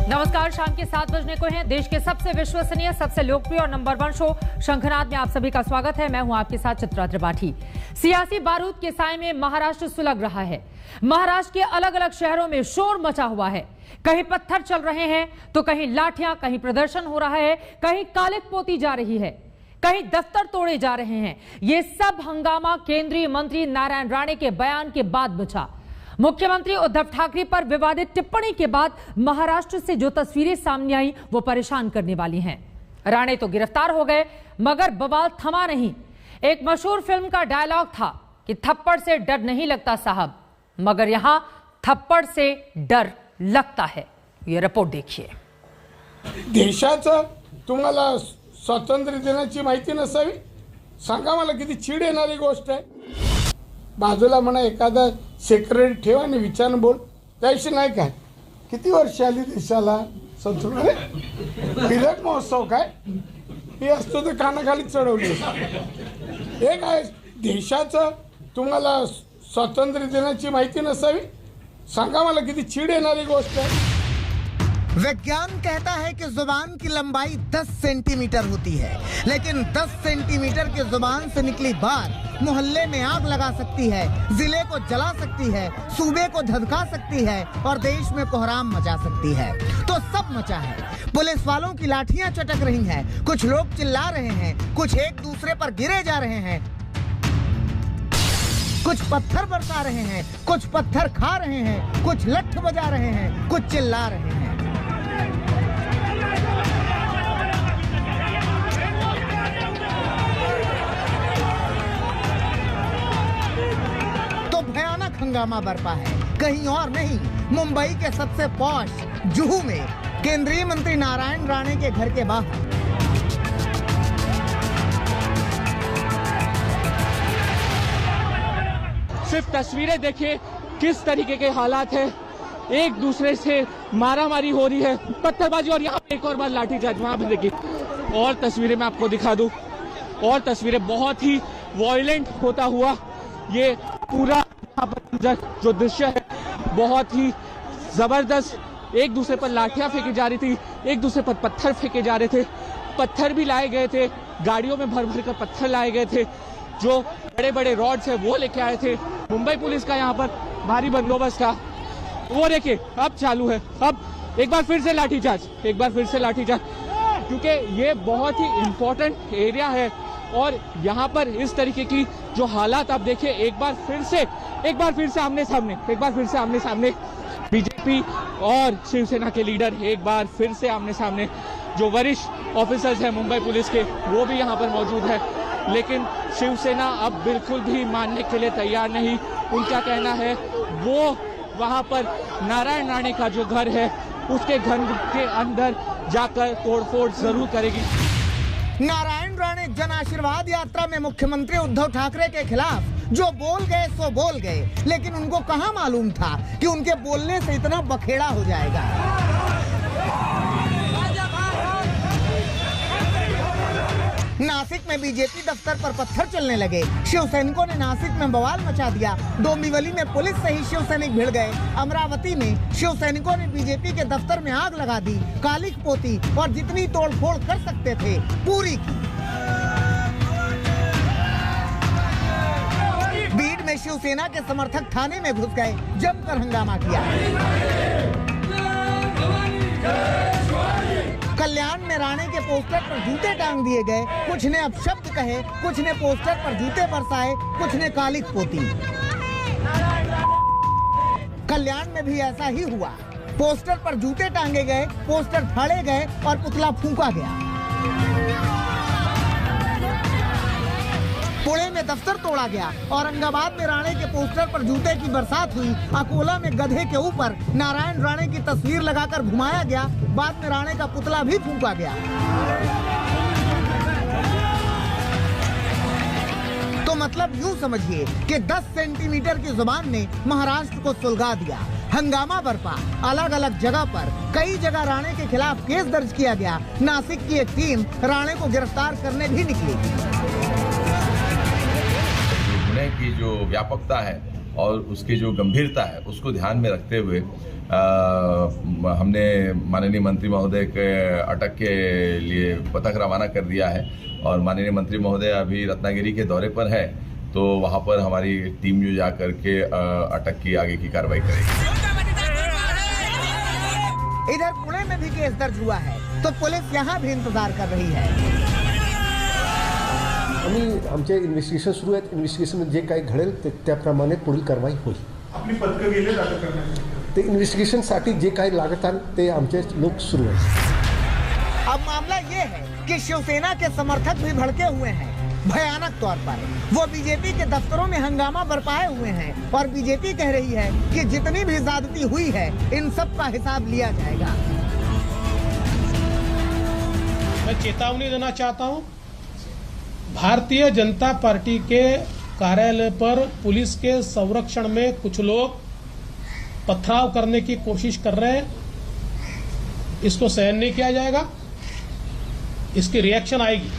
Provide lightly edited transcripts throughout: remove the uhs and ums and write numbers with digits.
नमस्कार, शाम के 7 बजने को हैं। देश के सबसे विश्वसनीय, सबसे लोकप्रिय और नंबर 1 शो शंखनाद में आप सभी का स्वागत है। मैं हूं आपके साथ चित्रा त्रिपाठी। सियासी बारूद के साए में महाराष्ट्र सुलग रहा है। महाराष्ट्र के अलग अलग शहरों में शोर मचा हुआ है। कहीं पत्थर चल रहे हैं तो कहीं लाठियां, कहीं प्रदर्शन हो रहा है, कहीं कालिक पोती जा रही है, कहीं दफ्तर तोड़े जा रहे हैं। ये सब हंगामा केंद्रीय मंत्री नारायण राणे के बयान के बाद बचा। मुख्यमंत्री उद्धव ठाकरे पर विवादित टिप्पणी के बाद महाराष्ट्र से जो तस्वीरें सामने आई वो परेशान करने वाली हैं। राणे तो गिरफ्तार हो गए मगर बवाल थमा नहीं। एक मशहूर फिल्म का डायलॉग था कि थप्पड़ से डर नहीं लगता साहब, मगर यहां थप्पड़ से डर लगता है। ये रिपोर्ट देखिए। देशाचं तुम्हाला स्वातंत्र्य दिनाची माहिती नसावी? सांगा मला, किती चीड येणारी गोष्ट आहे। बाजूला म्हणा एखादा सेक्रेटरी ठेवा आणि विचारून बोल, त्याविषयी नाही काय। किती वर्ष आली देशाला स्वातंत्र्य? हिरक महोत्सव काय हे असतो तर कानाखाली चढवली। एक आहे देशाचं तुम्हाला स्वातंत्र्य दिनाची माहिती नसावी? सांगा मला, किती चीड येणारी गोष्ट आहे। विज्ञान कहता है कि जुबान की लंबाई 10 सेंटीमीटर होती है, लेकिन 10 सेंटीमीटर की जुबान से निकली बात मोहल्ले में आग लगा सकती है, जिले को जला सकती है, सूबे को धधका सकती है और देश में कोहराम मचा सकती है। तो सब मचा है। पुलिस वालों की लाठियां चटक रही हैं, कुछ लोग चिल्ला रहे हैं, कुछ एक दूसरे पर गिरे जा रहे हैं, कुछ पत्थर बरसा रहे हैं, कुछ पत्थर खा रहे हैं, कुछ लठ बजा रहे हैं, कुछ चिल्ला रहे हैं। तो भयानक हंगामा बरपा है, कहीं और नहीं, मुंबई के सबसे पॉश जुहू में केंद्रीय मंत्री नारायण राणे के घर के बाहर। सिर्फ तस्वीरें देखिए किस तरीके के हालात हैं। एक दूसरे से मारामारी हो रही है, पत्थरबाजी, और यहाँ एक और बार लाठीचार्ज। वहां पर देखिए और तस्वीरें मैं आपको दिखा दूं, और तस्वीरें बहुत ही वॉयलेंट होता हुआ ये पूरा यहाँ पर जो दृश्य है बहुत ही जबरदस्त। एक दूसरे पर लाठियां फेंकी जा रही थी, एक दूसरे पर पत्थर फेंके जा रहे थे, पत्थर भी लाए गए थे, गाड़ियों में भर भर कर पत्थर लाए गए थे, जो बड़े बड़े रॉड्स है वो लेके आए थे। मुंबई पुलिस का यहाँ पर भारी बंदोबस्त था। वो देखिए अब चालू है, अब एक बार फिर से लाठीचार्ज, एक बार फिर से लाठीचार्ज, क्योंकि ये बहुत ही इम्पोर्टेंट एरिया है और यहाँ पर इस तरीके की जो हालात आप देखिए। एक बार फिर से आमने सामने बीजेपी और शिवसेना के लीडर एक बार फिर से आमने सामने। जो वरिष्ठ ऑफिसर्स हैं मुंबई पुलिस के वो भी यहाँ पर मौजूद है, लेकिन शिवसेना अब बिल्कुल भी मानने के लिए तैयार नहीं। उनका कहना है वो वहां पर नारायण राणे का जो घर है उसके घर के अंदर जाकर तोड़फोड़ जरूर करेगी। नारायण राणे जन आशीर्वाद यात्रा में मुख्यमंत्री उद्धव ठाकरे के खिलाफ जो बोल गए सो बोल गए, लेकिन उनको कहां मालूम था कि उनके बोलने से इतना बखेड़ा हो जाएगा। नासिक में बीजेपी दफ्तर पर पत्थर चलने लगे, शिव सैनिकों ने नासिक में बवाल मचा दिया। डोंबिवली में पुलिस से ही शिव सैनिक भिड़ गए। अमरावती में शिव सैनिकों ने बीजेपी के दफ्तर में आग लगा दी, कालिक पोती और जितनी तोड़फोड़ कर सकते थे पूरी की। बीड में शिवसेना के समर्थक थाने में घुस गए, जमकर हंगामा किया। कल्याण में राणे के पोस्टर पर जूते टांग दिए गए, कुछ ने अपशब्द कहे, कुछ ने पोस्टर पर जूते बरसाए, कुछ ने कालिक पोती। कल्याण में भी ऐसा ही हुआ, पोस्टर पर जूते टांगे गए, पोस्टर फाड़े गए और पुतला फूंका गया। पुणे में दफ्तर तोड़ा गया, औरंगाबाद में राणे के पोस्टर पर जूते की बरसात हुई, अकोला में गधे के ऊपर नारायण राणे की तस्वीर लगाकर घुमाया गया, बाद में राणे का पुतला भी फूंका गया। तो मतलब यूं समझिए कि 10 सेंटीमीटर की जुबान ने महाराष्ट्र को सुलगा दिया। हंगामा बरपा, अलग अलग जगह पर कई जगह राणे के खिलाफ केस दर्ज किया गया। नासिक की एक टीम राणे को गिरफ्तार करने भी निकली। की जो व्यापकता है और उसकी जो गंभीरता है उसको ध्यान में रखते हुए हमने माननीय मंत्री महोदय के अटक के लिए पथक रवाना कर दिया है और माननीय मंत्री महोदय अभी रत्नागिरी के दौरे पर है, तो वहाँ पर हमारी टीम जो जा करके अटक की आगे की कार्रवाई करेगी। इधर पुणे में भी केस दर्ज हुआ है तो पुलिस यहाँ भी इंतजार कर रही है। आमचे इन्व्हेस्टिगेशन सुरू आहेत। इन्व्हेस्टिगेशन जे काही घडेल त्याप्रमाणे पुढील कारवाई होईल। आपली पथकं गेले अटक करण्यासाठी ते इन्व्हेस्टिगेशनसाठी जे काही लागतात ते आमचे लोक सुरू आहेत। अब मामला ये है कि शिवसेना के समर्थक भी भड़के हुए हैं भयानक तौर पर। वो बीजेपी के दफ्तरों में हंगामा बरपाए हुए हैं और बीजेपी कह रही है कि जितनी भी ज्यादती हुई है इन सब का हिसाब लिया जाएगा। मैं चेतावनी देना चाहता हूं, भारतीय जनता पार्टी के कार्यालय पर पुलिस के संरक्षण में कुछ लोग पथराव करने की कोशिश कर रहे हैं। इसको सहन नहीं किया जाएगा, इसकी रिएक्शन आएगी।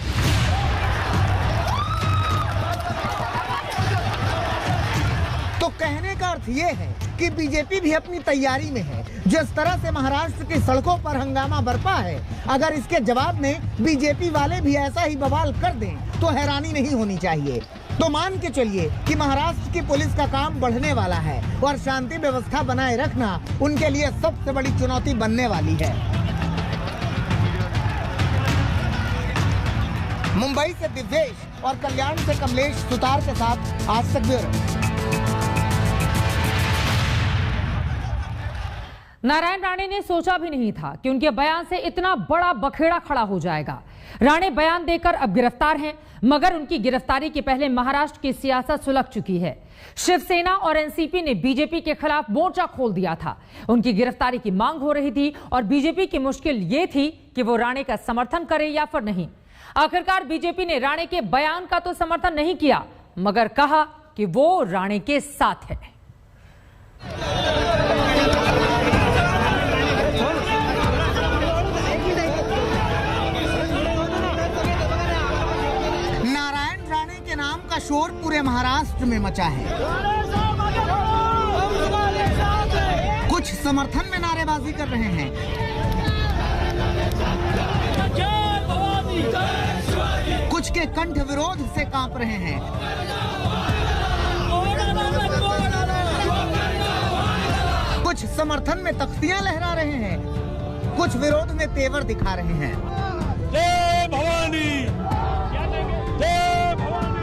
तो कहने का अर्थ ये है कि बीजेपी भी अपनी तैयारी में है। जिस तरह से महाराष्ट्र की सड़कों पर हंगामा बरपा है, अगर इसके जवाब में बीजेपी वाले भी ऐसा ही बवाल कर दें तो हैरानी नहीं होनी चाहिए। तो मान के चलिए कि महाराष्ट्र की पुलिस का काम बढ़ने वाला है और शांति व्यवस्था बनाए रखना उनके लिए सबसे बड़ी चुनौती बनने वाली है। मुंबई से दिव्येश और कल्याण से कमलेश सुतार के साथ आज तक ब्यूरो। नारायण राणे ने सोचा भी नहीं था कि उनके बयान से इतना बड़ा बखेड़ा खड़ा हो जाएगा। राणे बयान देकर अब गिरफ्तार हैं, मगर उनकी गिरफ्तारी के पहले महाराष्ट्र की सियासत सुलग चुकी है। शिवसेना और एनसीपी ने बीजेपी के खिलाफ मोर्चा खोल दिया था। उनकी गिरफ्तारी की मांग हो रही थी और बीजेपी की मुश्किल ये थी कि वो राणे का समर्थन करे या फिर नहीं। आखिरकार बीजेपी ने राणे के बयान का तो समर्थन नहीं किया, मगर कहा कि वो राणे के साथ है। शोर पूरे महाराष्ट्र में मचा है। कुछ समर्थन में नारेबाजी कर रहे हैं, कुछ के कंठ विरोध से कांप रहे हैं, कुछ समर्थन में तख्तियां लहरा रहे हैं, कुछ विरोध में तेवर दिखा रहे हैं। जय भवानी, जय भवानी।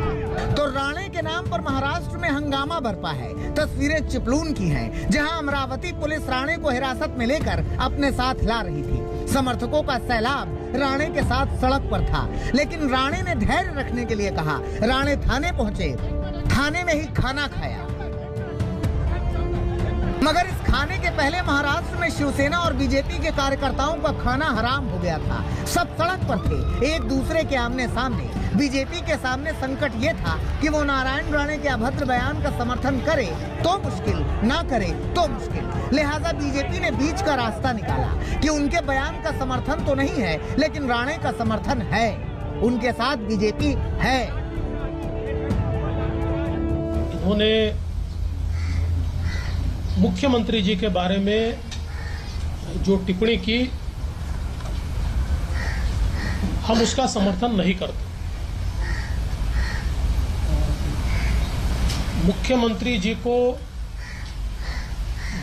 तो राणे के नाम पर महाराष्ट्र में हंगामा बरपा है। तस्वीरें चिपलून की हैं, जहां अमरावती पुलिस राणे को हिरासत में लेकर अपने साथ ला रही थी। समर्थकों का सैलाब राणे के साथ सड़क पर था, लेकिन राणे ने धैर्य रखने के लिए कहा। राणे थाने पहुंचे, थाने में ही खाना खाया, मगर इस खाने के पहले महाराष्ट्र में शिवसेना और बीजेपी के कार्यकर्ताओं का खाना हराम हो गया था। सब सड़क पर थे, एक दूसरे के आमने सामने। बीजेपी के सामने संकट ये था कि वो नारायण राणे के अभद्र बयान का समर्थन करे तो मुश्किल, ना करे तो मुश्किल। लिहाजा बीजेपी ने बीच का रास्ता निकाला कि उनके बयान का समर्थन तो नहीं है, लेकिन राणे का समर्थन है, उनके साथ बीजेपी है। इन्होंने मुख्यमंत्री जी के बारे में जो टिप्पणी की, हम उसका समर्थन नहीं करते। मुख्यमंत्री जी को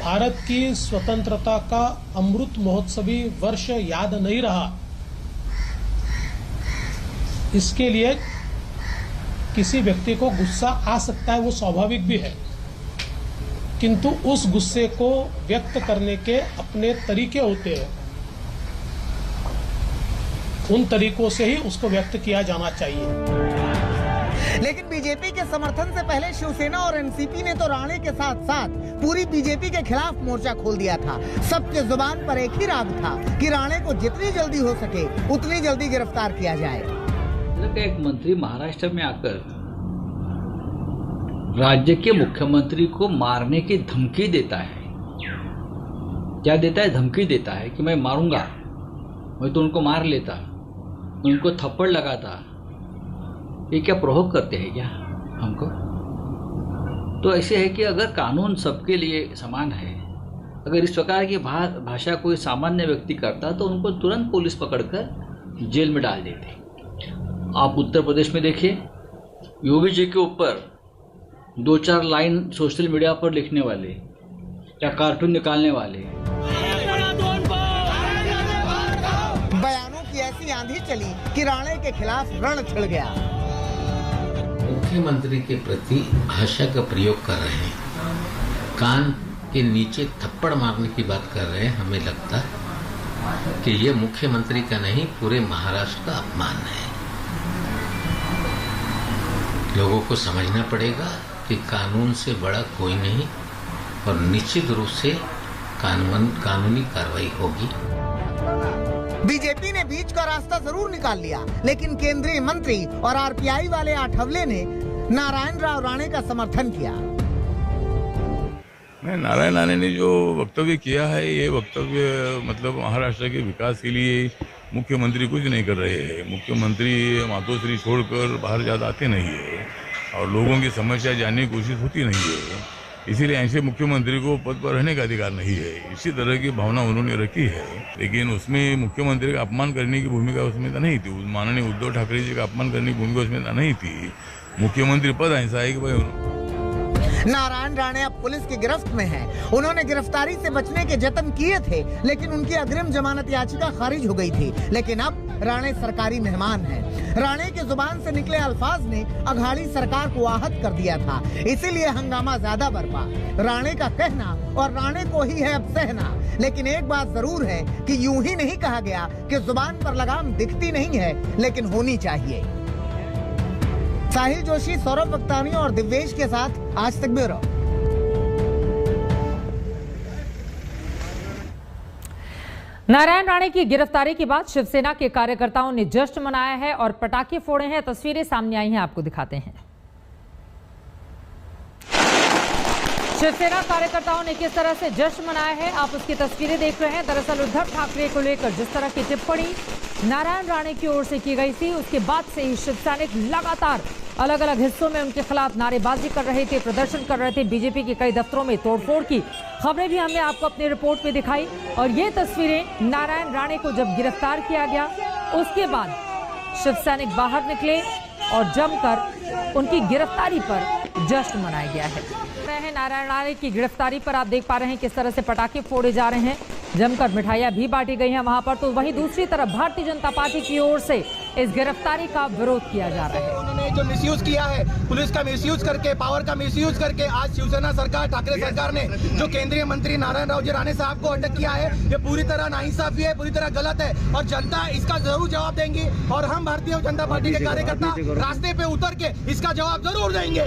भारत की स्वतंत्रता का अमृत महोत्सवी वर्ष याद नहीं रहा, इसके लिए किसी व्यक्ति को गुस्सा आ सकता है, वो स्वाभाविक भी है, किंतु उस गुस्से को व्यक्त करने के अपने तरीके होते हैं, उन तरीकों से ही उसको व्यक्त किया जाना चाहिए। लेकिन बीजेपी के समर्थन से पहले शिवसेना और एनसीपी ने तो राणे के साथ साथ पूरी बीजेपी के खिलाफ मोर्चा खोल दिया था। सबके जुबान पर एक ही राग था कि राणे को जितनी जल्दी हो सके उतनी जल्दी गिरफ्तार किया जाए। एक मंत्री महाराष्ट्र में आकर राज्य के मुख्यमंत्री को मारने की धमकी देता है। क्या देता है? धमकी देता है कि मैं मारूंगा, मैं तो उनको मार लेता, मैं उनको थप्पड़ लगाता। ये क्या प्रोवोक करते हैं क्या हमको? तो ऐसे है कि अगर कानून सबके लिए समान है अगर इस प्रकार की भाषा कोई सामान्य व्यक्ति करता तो उनको तुरंत पुलिस पकड़कर जेल में डाल देते। आप उत्तर प्रदेश में देखिए, योगी जी के ऊपर 2-4 लाइन सोशल मीडिया पर लिखने वाले या कार्टून निकालने वाले, बयानों की ऐसी आंधी चली कि राणे के खिलाफ रण छिड़ गया। मुख्यमंत्री के प्रति भाषा का प्रयोग कर रहे हैं, कान के नीचे थप्पड़ मारने की बात कर रहे हैं। हमें लगता कि ये मुख्यमंत्री का नहीं, पूरे महाराष्ट्र का अपमान है। लोगों को समझना पड़ेगा कि कानून से बड़ा कोई नहीं और निश्चित रूप से कानूनी कार्रवाई होगी। बीजेपी ने बीच का रास्ता जरूर निकाल लिया, लेकिन केंद्रीय मंत्री और आरपीआई वाले आठवले ने नारायण राव राणे का समर्थन किया। नारायण राणे ने जो वक्तव्य किया है, ये वक्तव्य मतलब महाराष्ट्र के विकास के लिए मुख्यमंत्री कुछ नहीं कर रहे हैं। मुख्यमंत्री मातोश्री छोड़कर बाहर ज़्यादा आते नहीं है और लोगों की समस्या जानने की कोशिश होती नहीं है। इसीलिए ऐसे मुख्यमंत्री को पद पर रहने का अधिकार नहीं है। इसी तरह की भावना उन्होंने रखी है, लेकिन उसमें मुख्यमंत्री का अपमान करने की भूमिका उसमें नहीं थी। माननीय उद्धव ठाकरे जी का अपमान करने की भूमिका उसमें नहीं थी। मुख्यमंत्री पद ऐसा है कि भाई नारायण राणे अब पुलिस की गिरफ्त में हैं। उन्होंने गिरफ्तारी से बचने के जतन किए थे, लेकिन उनकी अग्रिम जमानत याचिका खारिज हो गई थी। लेकिन अब राणे सरकारी मेहमान हैं। राणे की जुबान से निकले अल्फाज ने अघाड़ी सरकार को आहत कर दिया था, इसीलिए हंगामा ज्यादा बरपा। राणे का कहना और राणे को ही है अब सहना। लेकिन एक बात जरूर है कि यूं ही नहीं कहा गया कि जुबान पर लगाम दिखती नहीं है, लेकिन होनी चाहिए। साहिल जोशी, सौरभ वक्तानी और दिव्येश के साथ आज तक ब्यूरो। नारायण राणे की गिरफ्तारी के बाद शिवसेना के कार्यकर्ताओं ने जश्न मनाया है और पटाखे फोड़े हैं। तस्वीरें सामने आई हैं, आपको दिखाते हैं। शिवसेना कार्यकर्ताओं ने किस तरह से जश्न मनाया है, आप उसकी तस्वीरें देख रहे हैं। दरअसल उद्धव ठाकरे को लेकर जिस तरह की टिप्पणी नारायण राणे की ओर से की गई थी, उसके बाद से ही शिवसैनिक लगातार अलग अलग हिस्सों में उनके खिलाफ नारेबाजी कर रहे थे, प्रदर्शन कर रहे थे। बीजेपी के कई दफ्तरों में तोड़फोड़ की खबरें भी हमने आपको अपनी रिपोर्ट में दिखाई। और ये तस्वीरें नारायण राणे को जब गिरफ्तार किया गया, उसके बाद शिवसैनिक बाहर निकले और जमकर उनकी गिरफ्तारी पर जश्न मनाया गया है। नारायण राणे की गिरफ्तारी पर आप देख पा रहे हैं किस तरह से पटाखे फोड़े जा रहे हैं, जमकर मिठाइयां भी बांटी गई हैं वहां पर। तो वहीं दूसरी तरफ भारतीय जनता पार्टी की ओर से इस गिरफ्तारी का विरोध किया जा रहा है। उन्होंने जो मिसयूज किया है, पुलिस का मिसयूज करके, पावर का मिसयूज करके, आज शिवसेना सरकार, ठाकरे सरकार ने जो केंद्रीय मंत्री नारायण राव जी राणे साहब को अटक किया है, ये पूरी तरह नाइंसाफी है, पूरी तरह गलत है और जनता इसका जरूर जवाब देंगी। और हम भारतीय जनता पार्टी के कार्यकर्ता रास्ते पे उतर के इसका जवाब जरूर देंगे।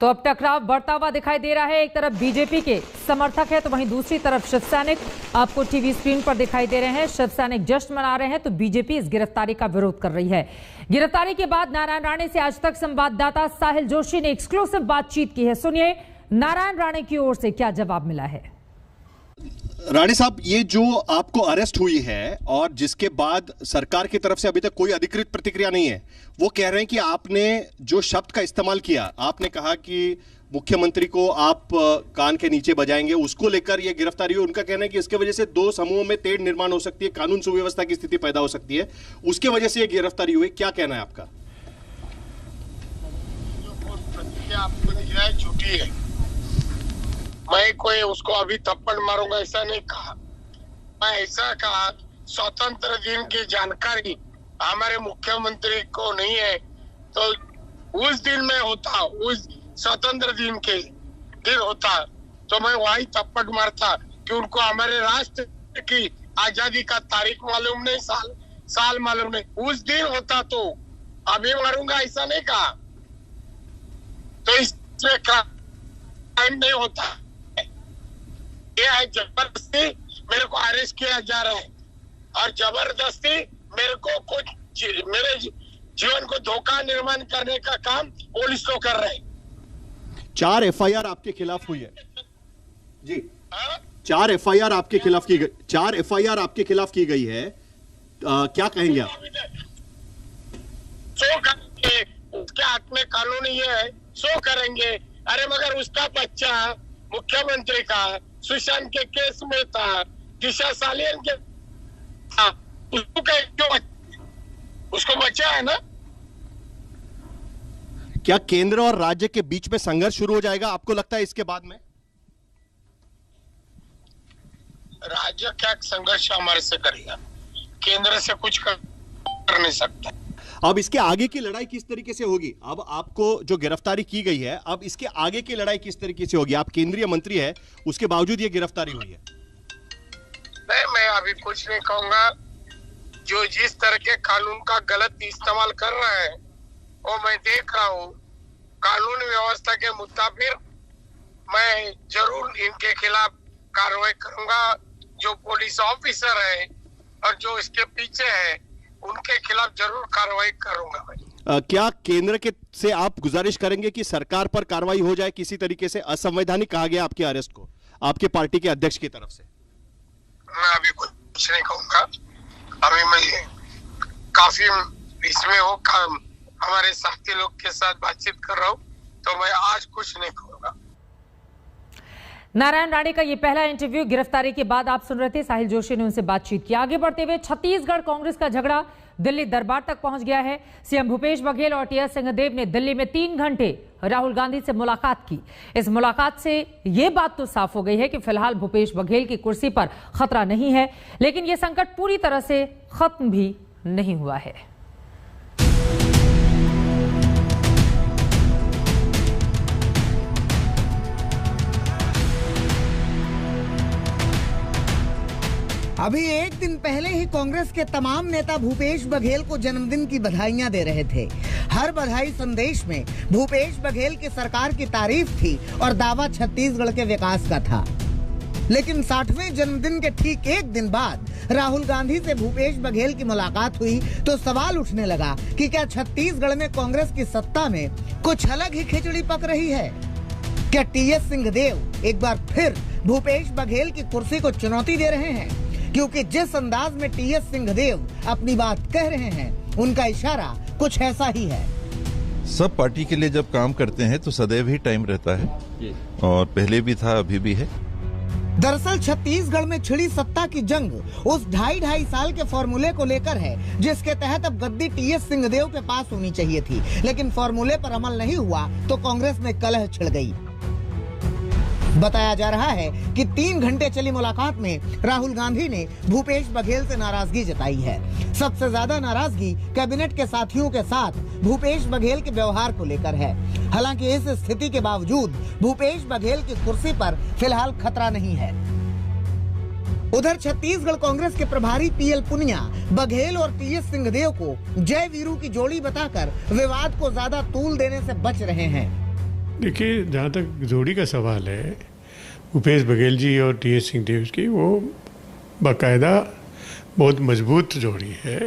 तो अब टकराव बढ़ता हुआ दिखाई दे रहा है। एक तरफ बीजेपी के समर्थक है तो वहीं दूसरी तरफ शिवसैनिक आपको टीवी स्क्रीन पर दिखाई दे रहे हैं। शिवसैनिक जश्न मना रहे हैं तो बीजेपी इस गिरफ्तारी का विरोध कर रही है। गिरफ्तारी के बाद नारायण राणे से आज तक संवाददाता साहिल जोशी ने एक्सक्लूसिव बातचीत की है। सुनिए नारायण राणे की ओर से क्या जवाब मिला है। राणे साहब, ये जो आपको अरेस्ट हुई है और जिसके बाद सरकार की तरफ से अभी तक कोई अधिकृत प्रतिक्रिया नहीं है, वो कह रहे हैं कि आपने जो शब्द का इस्तेमाल किया, आपने कहा कि मुख्यमंत्री को आप कान के नीचे बजाएंगे, उसको लेकर ये गिरफ्तारी हुई। उनका कहना है कि इसके वजह से दो समूहों में तेढ़ निर्माण हो सकती है, कानून सुव्यवस्था की स्थिति पैदा हो सकती है, उसके वजह से ये गिरफ्तारी हुई। क्या कहना है आपका? आपको दिया है झूठी है। मैं कोई उसको अभी थप्पड़ मारूंगा ऐसा नहीं कहा। मैं ऐसा कहा स्वतंत्र दिन की जानकारी हमारे मुख्यमंत्री को नहीं है, तो उस दिन में होता, उस स्वतंत्र दिन के दिन होता तो मैं वही थप्पड़ मारता कि उनको हमारे राष्ट्र की आजादी का तारीख मालूम नहीं, साल मालूम नहीं। उस दिन होता तो अभी मारूंगा ऐसा नहीं कहा। तो इसमें क्राइम नहीं होता। यह है जबरदस्ती मेरे को अरेस्ट किया जा रहा है और जबरदस्ती मेरे को कुछ मेरे जीवन को धोखा निर्माण करने का काम पुलिस लोग कर रहे हैं। 4 FIR आपके खिलाफ हुई है जी। 4 FIR आपके खिलाफ की गई, 4 FIR आपके खिलाफ की गई है। क्या कहेंगे आप? सो करेंगे, उसके हाथ में कानून ये है, सो करेंगे। अरे मगर उसका बच्चा मुख्यमंत्री का, सुशांत के केस में था, दिशा सालियन के था, उसको बचा है ना। क्या केंद्र और राज्य के बीच में संघर्ष शुरू हो जाएगा आपको लगता है इसके बाद में? राज्य क्या संघर्ष हमारे से करेगा, केंद्र से कुछ कर नहीं सकता। अब इसके आगे की लड़ाई किस तरीके से होगी? अब आपको जो गिरफ्तारी की गई है, अब इसके आगे की लड़ाई किस तरीके से होगी? आप केंद्रीय मंत्री है, उसके बावजूद ये गिरफ्तारी हुई है। नहीं, मैं अभी कुछ नहीं कहूंगा। जो जिस तरह के कानून का गलत इस्तेमाल कर रहे हैं वो मैं देख रहा हूँ। कानून व्यवस्था के मुताबिक मैं जरूर इनके खिलाफ कार्रवाई करूंगा। जो पुलिस ऑफिसर है और जो इसके पीछे है उनके खिलाफ जरूर कार्रवाई करूंगा मैं। क्या केंद्र के से आप गुजारिश करेंगे कि सरकार पर कार्रवाई हो जाए? किसी तरीके से असंवैधानिक कहा गया आपके अरेस्ट को आपके पार्टी के अध्यक्ष की तरफ से। मैं अभी कुछ नहीं कहूंगा। अभी मैं काफी इसमें हो काम हमारे साथी लोग के साथ बातचीत कर रहा हूँ, तो मैं आज कुछ नहीं कहूंगा। नारायण राणे का ये पहला इंटरव्यू। गिरफ्तारी के बाद आप सुन रहे थे, साहिल जोशी ने उनसे बातचीत की। आगे बढ़ते हुए छत्तीसगढ़ कांग्रेस का झगड़ा दिल्ली दरबार तक पहुंच गया है। सीएम भूपेश बघेल और टीएस सिंहदेव ने दिल्ली में 3 घंटे राहुल गांधी से मुलाकात की। इस मुलाकात से यह बात तो साफ हो गई है कि फिलहाल भूपेश बघेल की कुर्सी पर खतरा नहीं है, लेकिन यह संकट पूरी तरह से खत्म भी नहीं हुआ है। अभी एक दिन पहले ही कांग्रेस के तमाम नेता भूपेश बघेल को जन्मदिन की बधाइयां दे रहे थे। हर बधाई संदेश में भूपेश बघेल की सरकार की तारीफ थी और दावा छत्तीसगढ़ के विकास का था। लेकिन 60वें जन्मदिन के ठीक एक दिन बाद राहुल गांधी से भूपेश बघेल की मुलाकात हुई तो सवाल उठने लगा कि क्या छत्तीसगढ़ में कांग्रेस की सत्ता में कुछ अलग ही खिचड़ी पक रही है? क्या टीएस सिंहदेव एक बार फिर भूपेश बघेल की कुर्सी को चुनौती दे रहे हैं? क्योंकि जिस अंदाज में टीएस सिंहदेव अपनी बात कह रहे हैं, उनका इशारा कुछ ऐसा ही है। सब पार्टी के लिए जब काम करते हैं तो सदैव ही टाइम रहता है, और पहले भी था, अभी भी है। दरअसल छत्तीसगढ़ में छिड़ी सत्ता की जंग उस 2.5 साल के फॉर्मूले को लेकर है जिसके तहत अब गद्दी टीएस सिंहदेव के पास होनी चाहिए थी, लेकिन फॉर्मूले पर अमल नहीं हुआ तो कांग्रेस में कलह छिड़ गई। बताया जा रहा है कि 3 घंटे चली मुलाकात में राहुल गांधी ने भूपेश बघेल से नाराजगी जताई है। सबसे ज्यादा नाराजगी कैबिनेट के साथियों के साथ भूपेश बघेल के व्यवहार को लेकर है। हालांकि इस स्थिति के बावजूद भूपेश बघेल की कुर्सी पर फिलहाल खतरा नहीं है। उधर छत्तीसगढ़ कांग्रेस के प्रभारी पीएल पुनिया बघेल और टीएस सिंहदेव को जय वीरू की जोड़ी बताकर विवाद को ज्यादा तूल देने से बच रहे हैं। देखिए, जहाँ तक जोड़ी का सवाल है, भूपेश बघेल जी और टीएस सिंहदेव की, वो बाकायदा बहुत मजबूत जोड़ी है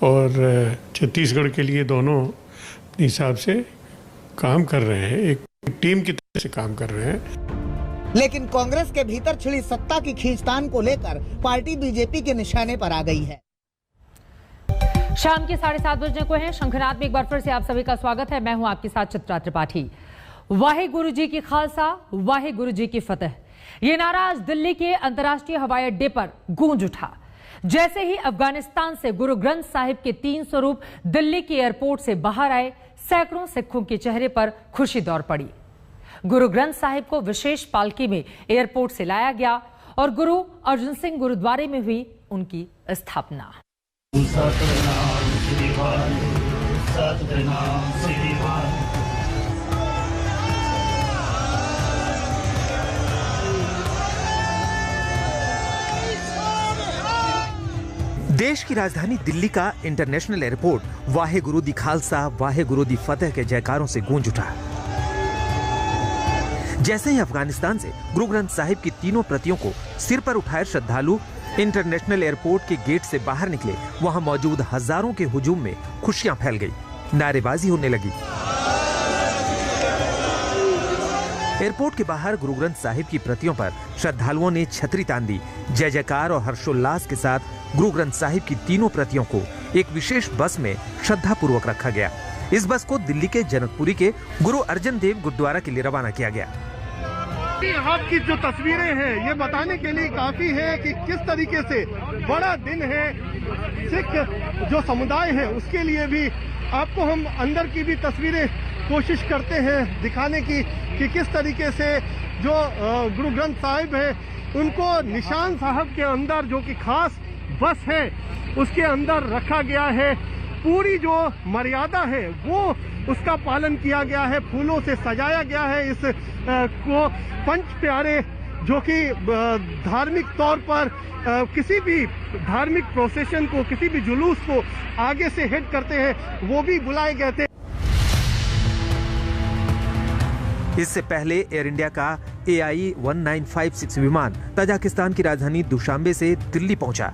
और छत्तीसगढ़ के लिए दोनों अपने हिसाब से काम कर रहे हैं, एक टीम की तरह से काम कर रहे हैं। लेकिन कांग्रेस के भीतर छिड़ी सत्ता की खींचतान को लेकर पार्टी बीजेपी के निशाने पर आ गई है। शाम के 7:30 बजने को है। शंखनाद में एक बार फिर से आप सभी का स्वागत है। मैं हूं आपके साथ चित्रा त्रिपाठी। वाहेगुरु जी की खालसा, वाहेगुरु जी की फतेह, ये नारा आज दिल्ली के अंतर्राष्ट्रीय हवाई अड्डे पर गूंज उठा। जैसे ही अफगानिस्तान से गुरु ग्रंथ साहिब के 3 स्वरूप दिल्ली के एयरपोर्ट से बाहर आए, सैकड़ों सिखों के चेहरे पर खुशी दौड़ पड़ी। गुरु ग्रंथ साहिब को विशेष पालकी में एयरपोर्ट से लाया गया और गुरु अर्जुन सिंह गुरुद्वारे में हुई उनकी स्थापना। देश की राजधानी दिल्ली का इंटरनेशनल एयरपोर्ट वाहेगुरु दी खालसा वाहेगुरु दी फतेह के जयकारों से गूंज उठा। जैसे ही अफगानिस्तान से गुरु ग्रंथ साहिब की 3 प्रतियों को सिर पर उठाए श्रद्धालु इंटरनेशनल एयरपोर्ट के गेट से बाहर निकले, वहां मौजूद हजारों के हुजूम में खुशियां फैल गई, नारेबाजी होने लगी। एयरपोर्ट के बाहर गुरु ग्रंथ साहिब की प्रतियों पर श्रद्धालुओं ने छतरी तान दी। जय जयकार और हर्षोल्लास के साथ गुरु ग्रंथ साहिब की 3 प्रतियों को एक विशेष बस में श्रद्धा पूर्वक रखा गया। इस बस को दिल्ली के जनकपुरी के गुरु अर्जन देव गुरुद्वारा के लिए रवाना किया गया। आपकी जो तस्वीरें हैं ये बताने के लिए काफी है कि किस तरीके से बड़ा दिन है सिख जो समुदाय है उसके लिए भी। आपको हम अंदर की भी तस्वीरें कोशिश करते हैं दिखाने की कि किस तरीके से जो गुरु ग्रंथ साहिब है उनको निशान साहब के अंदर जो कि खास बस है उसके अंदर रखा गया है। पूरी जो मर्यादा है वो उसका पालन किया गया है, फूलों से सजाया गया है इस को। पंच प्यारे जो कि धार्मिक तौर पर किसी भी धार्मिक प्रोसेशन को, किसी भी जुलूस को आगे से हेड करते हैं, वो भी बुलाए गए थे। इससे पहले एयर इंडिया का AI 1956 विमान तजाकिस्तान की राजधानी दुशांबे से दिल्ली पहुंचा।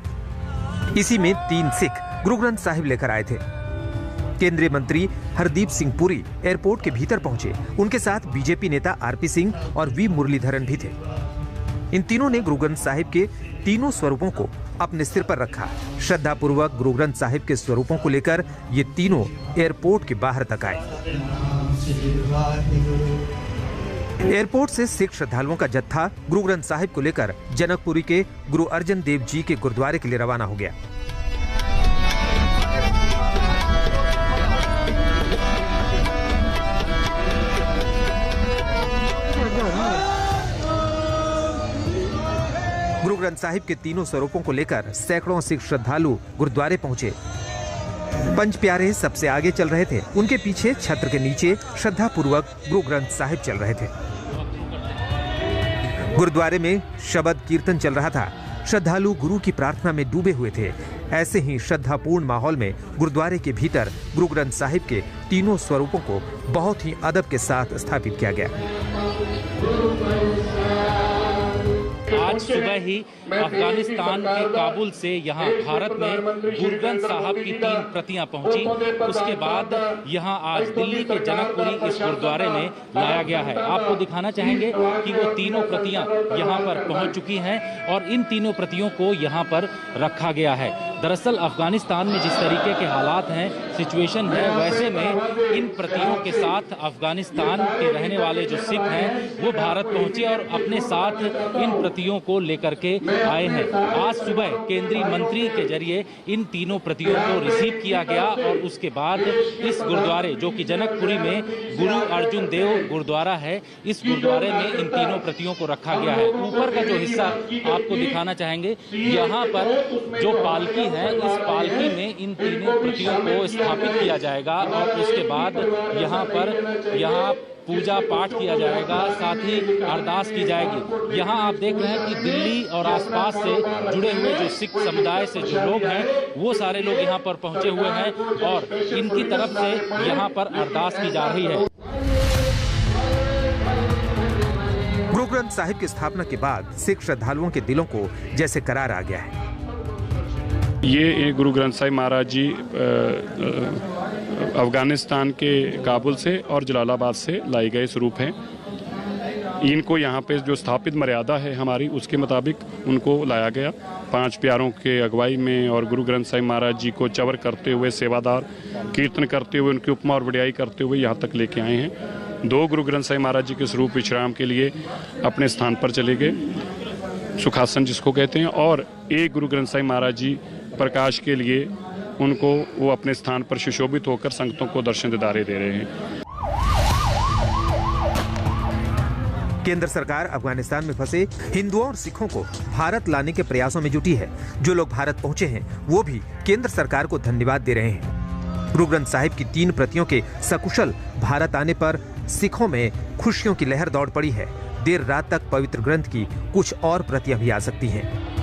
इसी में 3 सिख गुरु ग्रंथ साहिब लेकर आए थे। केंद्रीय मंत्री हरदीप सिंह पुरी एयरपोर्ट के भीतर पहुंचे। उनके साथ बीजेपी नेता RP सिंह और V मुरलीधरन भी थे। इन तीनों ने गुरु ग्रंथ साहिब के तीनों स्वरूपों को अपने सिर पर रखा। श्रद्धा पूर्वक गुरु ग्रंथ साहिब के स्वरूपों को लेकर ये तीनों एयरपोर्ट के बाहर तक आए। एयरपोर्ट से सिख श्रद्धालुओं का जत्था गुरु ग्रंथ साहिब को लेकर जनकपुरी के गुरु अर्जन देव जी के गुरुद्वारे के लिए रवाना हो गया। गुरु ग्रंथ साहिब के तीनों स्वरूपों को लेकर सैकड़ों सिख श्रद्धालु गुरुद्वारे पहुंचे। पंच प्यारे सबसे आगे चल रहे थे। उनके पीछे छत्र के नीचे श्रद्धा पूर्वक गुरु ग्रंथ साहिब चल रहे थे। गुरुद्वारे में शबद कीर्तन चल रहा था। श्रद्धालु गुरु की प्रार्थना में डूबे हुए थे। ऐसे ही श्रद्धापूर्ण माहौल में गुरुद्वारे के भीतर गुरु ग्रंथ साहिब के तीनों स्वरूपों को बहुत ही अदब के साथ स्थापित किया गया। आज सुबह ही अफगानिस्तान के काबुल से यहाँ भारत में गुरु ग्रंथ साहब की 3 प्रतियां पहुंची। उसके बाद यहाँ आज दिल्ली के जनकपुरी इस गुरुद्वारे में लाया गया है। आपको दिखाना चाहेंगे कि वो तीनों प्रतियां यहाँ पर पहुंच चुकी हैं और इन तीनों प्रतियों को यहाँ पर रखा गया है। दरअसल अफगानिस्तान में जिस तरीके के हालात हैं, सिचुएशन है, वैसे में इन प्रतियों के साथ अफगानिस्तान के रहने वाले जो सिख हैं वो भारत पहुंचे और अपने साथ इन प्रतियों को लेकर के आए हैं। आज सुबह केंद्रीय मंत्री के जरिए इन तीनों प्रतियों को रिसीव किया गया और उसके बाद इस गुरुद्वारे जो कि जनकपुरी में गुरु अर्जुन देव गुरुद्वारा है, इस गुरुद्वारे में इन तीनों प्रतियों को रखा गया है। ऊपर का जो हिस्सा आपको दिखाना चाहेंगे, यहाँ पर जो पालकी है, इस पालकी में इन तीनों प्रतियों को स्थापित किया जाएगा और उसके बाद यहाँ पूजा पाठ किया जाएगा, साथ ही अरदास की जाएगी। यहाँ आप देख रहे हैं कि दिल्ली और आसपास से जुड़े हुए जो सिख समुदाय से जो लोग हैं वो सारे लोग यहाँ पर पहुँचे हुए हैं और इनकी तरफ से यहाँ पर अरदास की जा रही है। गुरु ग्रंथ साहिब की स्थापना के बाद सिख श्रद्धालुओं के दिलों को जैसे करार आ गया है। ये गुरु ग्रंथ साहिब महाराज जी अफगानिस्तान के काबुल से और जलालाबाद से लाए गए स्वरूप हैं। इनको यहाँ पे जो स्थापित मर्यादा है हमारी, उसके मुताबिक उनको लाया गया। 5 प्यारों के अगुवाई में और गुरु ग्रंथ साहिब महाराज जी को चवर करते हुए, सेवादार कीर्तन करते हुए, उनकी उपमा और वडियाई करते हुए यहाँ तक लेके आए हैं। 2 गुरु ग्रंथ साहिब महाराज जी के स्वरूप विश्राम के लिए अपने स्थान पर चले गए, सुखासन जिसको कहते हैं, और 1 गुरु ग्रंथ साहिब महाराज जी प्रकाश के लिए उनको वो अपने स्थान पर सुशोभित होकर संगतों को दर्शन दीदारे दे रहे हैं। केंद्र सरकार अफगानिस्तान में फंसे हिंदुओं और सिखों को भारत लाने के प्रयासों में जुटी है। जो लोग भारत पहुंचे हैं वो भी केंद्र सरकार को धन्यवाद दे रहे हैं। गुरु ग्रंथ साहिब की 3 प्रतियों के सकुशल भारत आने पर सिखों में खुशियों की लहर दौड़ पड़ी है। देर रात तक पवित्र ग्रंथ की कुछ और प्रतियां भी आ सकती हैं।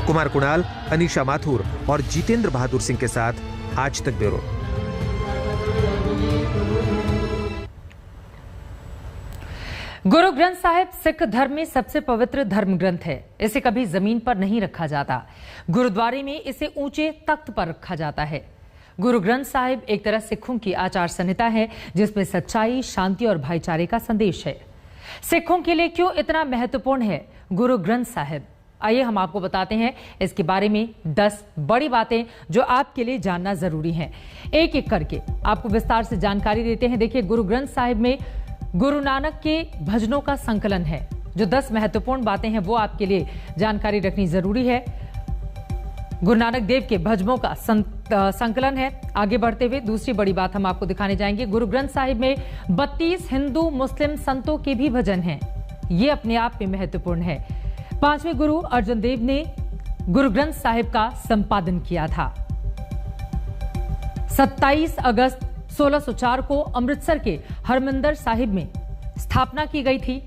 कुमार कुणाल, अनीशा माथुर और जितेंद्र बहादुर सिंह के साथ आज तक ब्यूरो। गुरु ग्रंथ साहिब सिख धर्म में सबसे पवित्र धर्म ग्रंथ है। इसे कभी जमीन पर नहीं रखा जाता। गुरुद्वारे में इसे ऊंचे तख्त पर रखा जाता है। गुरु ग्रंथ साहिब एक तरह सिखों की आचार संहिता है जिसमें सच्चाई, शांति और भाईचारे का संदेश है। सिखों के लिए क्यों इतना महत्वपूर्ण है गुरु ग्रंथ साहिब? आइए हम आपको बताते हैं इसके बारे में 10 बड़ी बातें जो आपके लिए जानना जरूरी हैं। एक एक करके आपको विस्तार से जानकारी देते हैं। देखिए, गुरु ग्रंथ साहिब में गुरु नानक के भजनों का संकलन है। जो 10 महत्वपूर्ण बातें हैं वो आपके लिए जानकारी रखनी जरूरी है। गुरु नानक देव के भजनों का संकलन है। आगे बढ़ते हुए दूसरी बड़ी बात हम आपको दिखाने जाएंगे। गुरु ग्रंथ साहिब में 32 हिंदू मुस्लिम संतों के भी भजन हैं। ये अपने आप में महत्वपूर्ण है। 5वें गुरु अर्जन देव ने गुरु ग्रंथ साहिब का संपादन किया था। 27 अगस्त 1604 को अमृतसर के हरमंदिर साहिब में स्थापना की गई थी।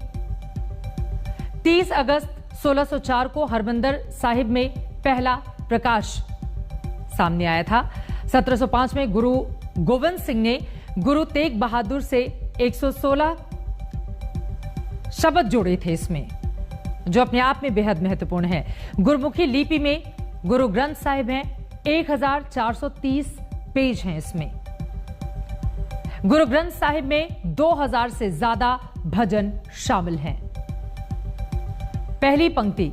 30 अगस्त 1604 को हरमंदिर साहिब में पहला प्रकाश सामने आया था। 1705 में गुरु गोविंद सिंह ने गुरु तेग बहादुर से 116 शब्द जोड़े थे इसमें, जो अपने आप में बेहद महत्वपूर्ण है। गुरुमुखी लिपि में गुरु ग्रंथ साहिब हैं। 1430 पेज हैं इसमें। गुरु ग्रंथ साहिब में 2000 से ज्यादा भजन शामिल हैं। पहली पंक्ति,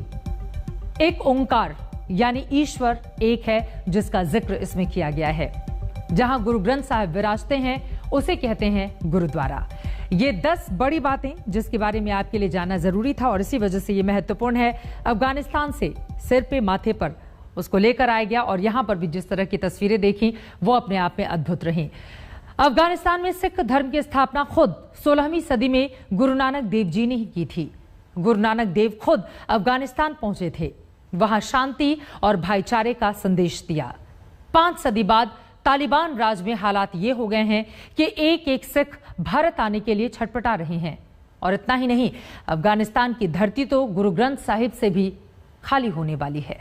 एक ओंकार यानी ईश्वर एक है, जिसका जिक्र इसमें किया गया है। जहां गुरु ग्रंथ साहिब विराजते हैं उसे कहते हैं गुरुद्वारा। ये 10 बड़ी बातें जिसके बारे में आपके लिए जानना जरूरी था और इसी वजह से ये महत्वपूर्ण है। अफगानिस्तान से सिर पे माथे पर उसको लेकर आया गया और यहां पर भी जिस तरह की तस्वीरें देखी वो अपने आप में अद्भुत रहीं। अफगानिस्तान में सिख धर्म की स्थापना खुद 16वीं सदी में गुरु नानक देव जी ने ही की थी। गुरु नानक देव खुद अफगानिस्तान पहुंचे थे, वहां शांति और भाईचारे का संदेश दिया। 5 सदी बाद तालिबान राज में हालात ये हो गए हैं कि एक एक सिख भारत आने के लिए छटपटा रहे हैं। और इतना ही नहीं, अफगानिस्तान की धरती तो गुरु ग्रंथ साहिब से भी खाली होने वाली है।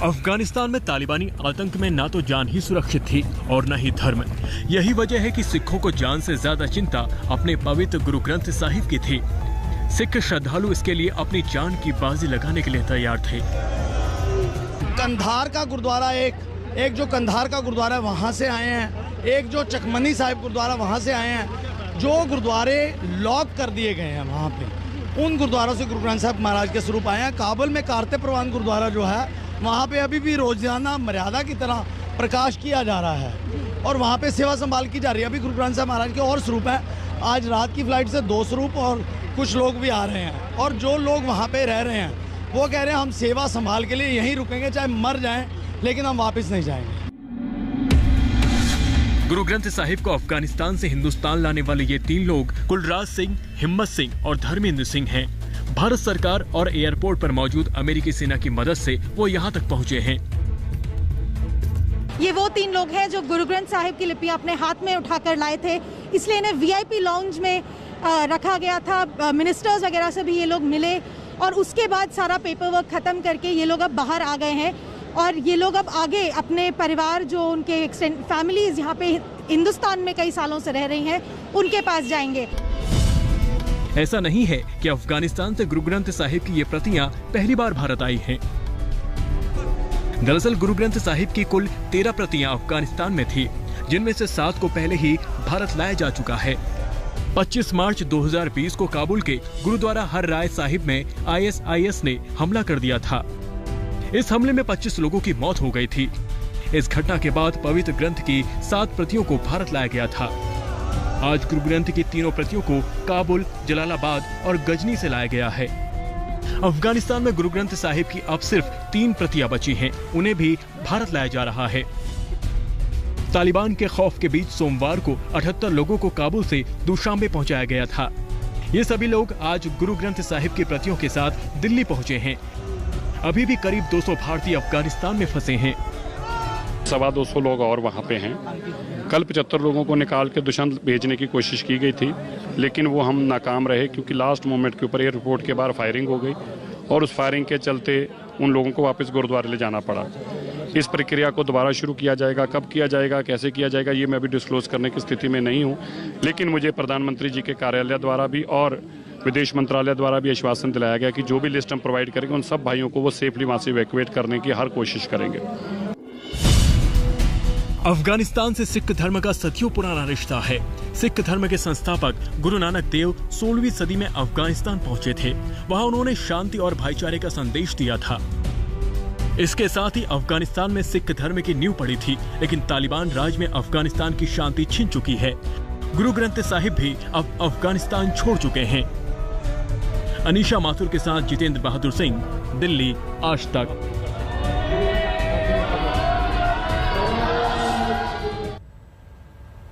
अफगानिस्तान में तालिबानी आतंक में ना तो जान ही सुरक्षित थी और न ही धर्म। यही वजह है कि सिखों को जान से ज्यादा चिंता अपने पवित्र गुरु ग्रंथ साहिब की थी। सिख श्रद्धालु इसके लिए अपनी जान की बाजी लगाने के लिए तैयार थे। कंधार का गुरुद्वारा एक जो कंधार का गुरुद्वारा है वहाँ से आए हैं, एक जो चकमनी साहिब गुरुद्वारा वहाँ से आए हैं। जो गुरुद्वारे लॉक कर दिए गए हैं वहाँ पे, उन गुरुद्वारों से गुरु ग्रंथ साहिब महाराज के स्वरूप आए हैं। काबुल में कारते परवान गुरुद्वारा जो है वहाँ पे अभी भी रोजाना मर्यादा की तरह प्रकाश किया जा रहा है और वहाँ पे सेवा संभाल की जा रही है। अभी गुरु ग्रंथ साहिब महाराज के और स्वरूप है। आज रात की फ्लाइट से 2 स्वरूप और कुछ लोग भी आ रहे हैं और जो लोग वहाँ पे रह रहे हैं वो कह रहे हैं हम सेवा संभाल के लिए यहीं रुकेंगे, चाहे मर जाएं, लेकिन हम वापस नहीं जाएंगे। गुरु ग्रंथ साहिब को अफगानिस्तान से हिंदुस्तान लाने वाले ये 3 लोग कुलराज सिंह, हिम्मत सिंह और धर्मेंद्र सिंह हैं। भारत सरकार और एयरपोर्ट पर मौजूद अमेरिकी सेना की मदद से वो यहाँ तक पहुँचे हैं। ये वो 3 लोग हैं जो गुरु ग्रंथ साहिब की लिपियां अपने हाथ में उठाकर लाए थे, इसलिए इन्हें VIP लाउंज में रखा गया था। मिनिस्टर्स वगैरह से भी ये लोग मिले और उसके बाद सारा पेपर वर्क खत्म करके ये लोग अब बाहर आ गए हैं और ये लोग अब आगे अपने परिवार जो उनके फैमिलीज यहाँ पे हिंदुस्तान में कई सालों से रह रही हैं उनके पास जाएंगे। ऐसा नहीं है कि अफगानिस्तान से गुरु ग्रंथ साहिब की ये प्रतियां पहली बार भारत आई हैं। दरअसल गुरु ग्रंथ साहिब की कुल 13 प्रतियां अफगानिस्तान में थी, जिनमें से 7 को पहले ही भारत लाया जा चुका है। 25 मार्च 2020 को काबुल के गुरुद्वारा हर राय साहिब में ISIS ने हमला कर दिया था। इस हमले में 25 लोगों की मौत हो गई थी। इस घटना के बाद पवित्र ग्रंथ की 7 प्रतियों को भारत लाया गया था। आज गुरु ग्रंथ की 3 प्रतियों को काबुल, जलालाबाद और गजनी से लाया गया है। अफगानिस्तान में गुरु ग्रंथ साहिब की अब सिर्फ 3 प्रतियां बची हैं, उन्हें भी भारत लाया जा रहा है। तालिबान के खौफ के बीच सोमवार को 78 लोगों को काबुल से दुशांबे पहुंचाया गया था। ये सभी लोग आज गुरु ग्रंथ साहिब की प्रतियों के साथ दिल्ली पहुंचे हैं। अभी भी करीब 200 भारतीय अफगानिस्तान में फंसे हैं। 225 लोग और वहाँ पे हैं। कल 75 लोगों को निकाल के दुशांबे भेजने की कोशिश की गई थी, लेकिन वो हम नाकाम रहे क्योंकि लास्ट मोमेंट के ऊपर एयरपोर्ट के बाहर फायरिंग हो गई और उस फायरिंग के चलते उन लोगों को वापस गुरुद्वारे ले जाना पड़ा। इस प्रक्रिया को दोबारा शुरू किया जाएगा, कब किया जाएगा, कैसे किया जाएगा, ये मैं अभी डिस्क्लोज करने की स्थिति में नहीं हूँ। लेकिन मुझे प्रधानमंत्री जी के कार्यालय द्वारा भी और विदेश मंत्रालय द्वारा भी आश्वासन दिलाया गया कि जो भी लिस्ट हम प्रोवाइड करेंगे उन सब भाइयों को वो सेफली वहाँ से इवैक्यूएट करने की हर कोशिश करेंगे। अफगानिस्तान से सिख धर्म का सदियों पुराना रिश्ता है। सिख धर्म के संस्थापक गुरु नानक देव 16वीं सदी में अफगानिस्तान पहुंचे थे। वहां उन्होंने शांति और भाईचारे का संदेश दिया था। इसके साथ ही अफगानिस्तान में सिख धर्म की नींव पड़ी थी, लेकिन तालिबान राज में अफगानिस्तान की शांति छिन चुकी है। गुरु ग्रंथ साहिब भी अब अफगानिस्तान छोड़ चुके हैं। अनीशा माथुर के साथ जितेंद्र बहादुर सिंह, दिल्ली, आज तक।